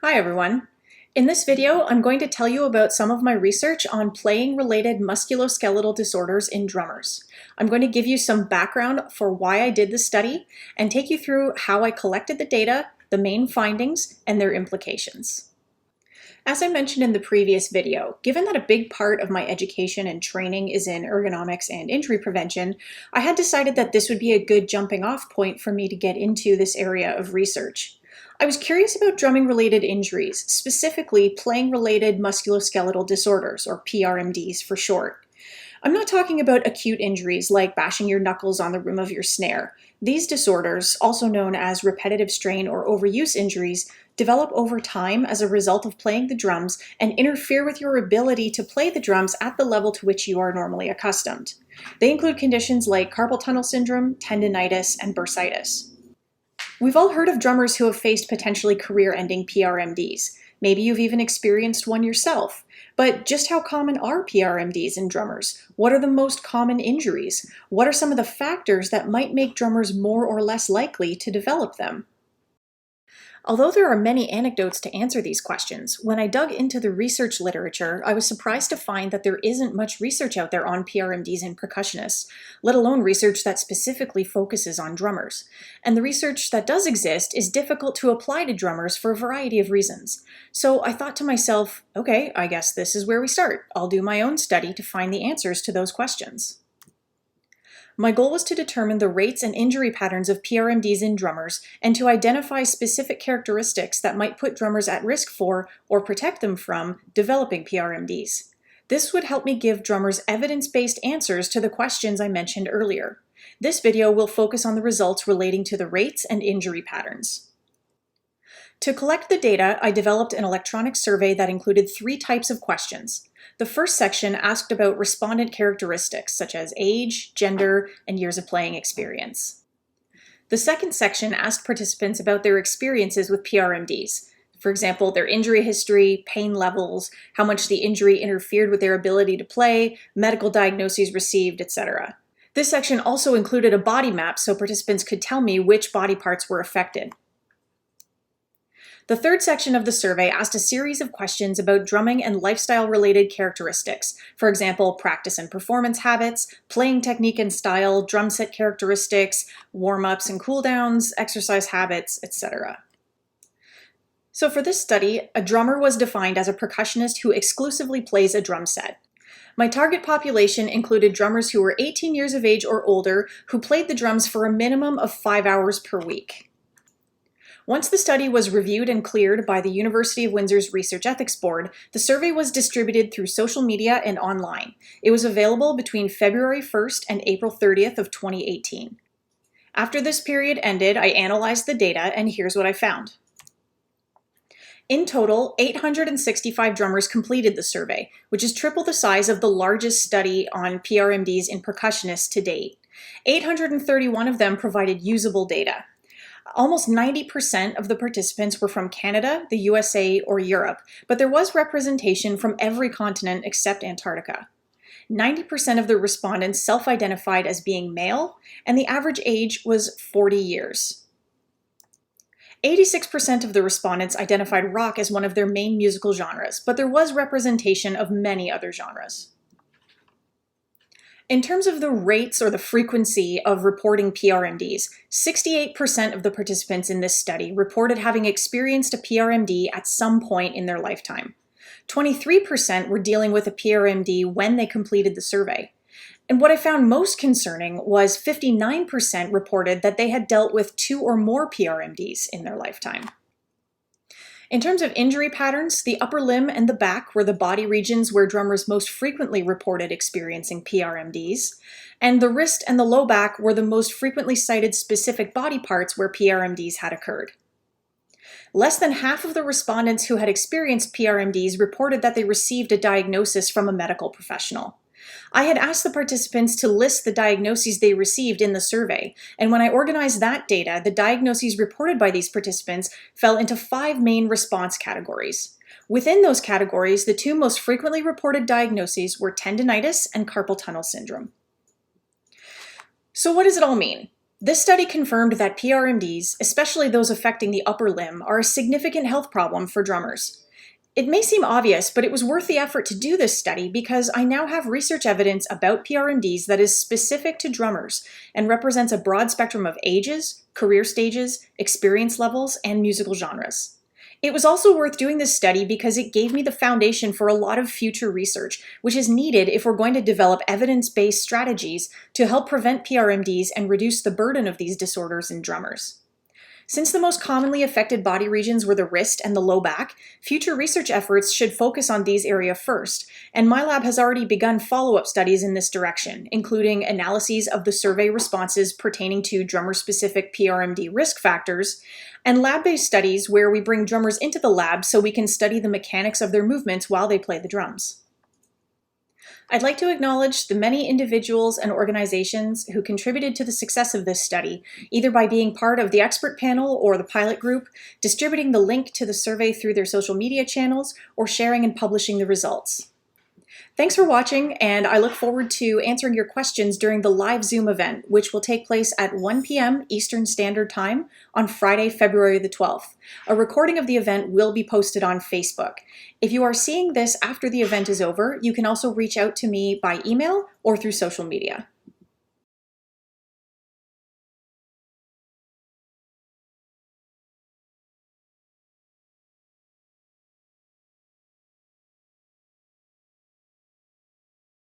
Hi everyone. In this video, I'm going to tell you about some of my research on playing-related musculoskeletal disorders in drummers. I'm going to give you some background for why I did the study and take you through how I collected the data, the main findings, and their implications. As I mentioned in the previous video, given that a big part of my education and training is in ergonomics and injury prevention, I had decided that this would be a good jumping off point for me to get into this area of research. I was curious about drumming-related injuries, specifically playing-related musculoskeletal disorders, or PRMDs for short. I'm not talking about acute injuries like bashing your knuckles on the rim of your snare. These disorders, also known as repetitive strain or overuse injuries, develop over time as a result of playing the drums and interfere with your ability to play the drums at the level to which you are normally accustomed. They include conditions like carpal tunnel syndrome, tendinitis, and bursitis. We've all heard of drummers who have faced potentially career-ending PRMDs. Maybe you've even experienced one yourself. But just how common are PRMDs in drummers? What are the most common injuries? What are some of the factors that might make drummers more or less likely to develop them? Although there are many anecdotes to answer these questions, when I dug into the research literature, I was surprised to find that there isn't much research out there on PRMDs in percussionists, let alone research that specifically focuses on drummers. And the research that does exist is difficult to apply to drummers for a variety of reasons. So I thought to myself, okay, I guess this is where we start. I'll do my own study to find the answers to those questions. My goal was to determine the rates and injury patterns of PRMDs in drummers and to identify specific characteristics that might put drummers at risk for, or protect them from, developing PRMDs. This would help me give drummers evidence-based answers to the questions I mentioned earlier. This video will focus on the results relating to the rates and injury patterns. To collect the data, I developed an electronic survey that included 3 types of questions. The first section asked about respondent characteristics, such as age, gender, and years of playing experience. The second section asked participants about their experiences with PRMDs. For example, their injury history, pain levels, how much the injury interfered with their ability to play, medical diagnoses received, etc. This section also included a body map so participants could tell me which body parts were affected. The third section of the survey asked a series of questions about drumming and lifestyle-related characteristics. For example, practice and performance habits, playing technique and style, drum set characteristics, warm-ups and cool-downs, exercise habits, etc. So for this study, a drummer was defined as a percussionist who exclusively plays a drum set. My target population included drummers who were 18 years of age or older who played the drums for a minimum of 5 hours per week. Once the study was reviewed and cleared by the University of Windsor's Research Ethics Board, the survey was distributed through social media and online. It was available between February 1st and April 30th of 2018. After this period ended, I analyzed the data, and here's what I found. In total, 865 drummers completed the survey, which is triple the size of the largest study on PRMDs in percussionists to date. 831 of them provided usable data. Almost 90% of the participants were from Canada, the USA, or Europe, but there was representation from every continent except Antarctica. 90% of the respondents self-identified as being male, and the average age was 40 years. 86% of the respondents identified rock as one of their main musical genres, but there was representation of many other genres. In terms of the rates or the frequency of reporting PRMDs, 68% of the participants in this study reported having experienced a PRMD at some point in their lifetime. 23% were dealing with a PRMD when they completed the survey. And what I found most concerning was 59% reported that they had dealt with 2 or more PRMDs in their lifetime. In terms of injury patterns, the upper limb and the back were the body regions where drummers most frequently reported experiencing PRMDs, and the wrist and the low back were the most frequently cited specific body parts where PRMDs had occurred. Less than half of the respondents who had experienced PRMDs reported that they received a diagnosis from a medical professional. I had asked the participants to list the diagnoses they received in the survey, and when I organized that data, the diagnoses reported by these participants fell into 5 main response categories. Within those categories, the 2 most frequently reported diagnoses were tendinitis and carpal tunnel syndrome. So what does it all mean? This study confirmed that PRMDs, especially those affecting the upper limb, are a significant health problem for drummers. It may seem obvious, but it was worth the effort to do this study because I now have research evidence about PRMDs that is specific to drummers and represents a broad spectrum of ages, career stages, experience levels, and musical genres. It was also worth doing this study because it gave me the foundation for a lot of future research, which is needed if we're going to develop evidence-based strategies to help prevent PRMDs and reduce the burden of these disorders in drummers. Since the most commonly affected body regions were the wrist and the low back, future research efforts should focus on these areas first, and my lab has already begun follow-up studies in this direction, including analyses of the survey responses pertaining to drummer-specific PRMD risk factors, and lab-based studies where we bring drummers into the lab so we can study the mechanics of their movements while they play the drums. I'd like to acknowledge the many individuals and organizations who contributed to the success of this study, either by being part of the expert panel or the pilot group, distributing the link to the survey through their social media channels, or sharing and publishing the results. Thanks for watching, and I look forward to answering your questions during the live Zoom event, which will take place at 1 p.m. Eastern Standard Time on Friday, February the 12th. A recording of the event will be posted on Facebook. If you are seeing this after the event is over, you can also reach out to me by email or through social media.